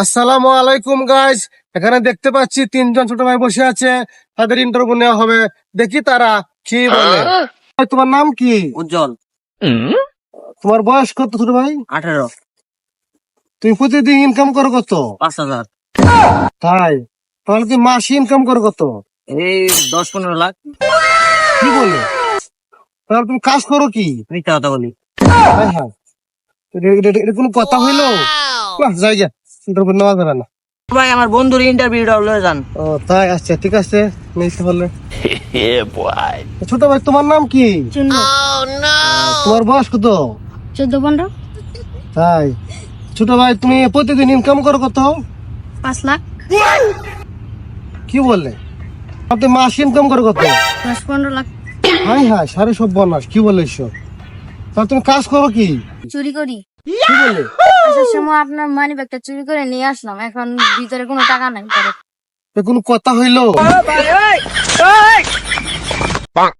আসসালামু আলাইকুম গাইস। এখানে দেখতে পাচ্ছি তিনজন ছোট ভাই বসে আছে, তাদের ইন্টারভিউ নেওয়া হবে। দেখি তারা কি বলে। ভাই, তোমার নাম কি? উজ্জ্বল। তোমার বয়স কত ছোট ভাই? 18। তুমি প্রতিদিন ইনকাম করো কত? 5,000। তাই? তাহলে তুমি মাসে ইনকাম করো কত? এই 10-15 লাখ। কি বলে? তাহলে তুমি কাজ করো কি? মিথ্যা কথা বলি। হ্যাঁ হ্যাঁ, এটা কোনো কথা হইলো? জায়গা ইন্টারভিউ নেওয়া যাবে না। ভাই আমার বন্ধুর ইন্টারভিউটা লয়ে যান। ও তাই, আচ্ছা ঠিক আছে, নিতে হলে। ছোট ভাই, তোমার নাম কি? তোমার বয়স কত? 14-15। তাই? ছোট ভাই, তুমি প্রতিদিন ইনকাম করো কত? 5 লাখ। কি বলে? আপনি মাস ইনকাম করো কত? 10-15 লাখ। হাই হাই, সাড়ে সব বনাস, কি বলে এসব? তাহলে তুমি কাজ করো কি? চুরি করি। কি বলে? আসার সময় আপনার মানি ব্যাগটা চুরি করে নিয়ে আসলাম, এখন ভিতরে কোনো টাকা নাই। এ কোনো কথা হইলো?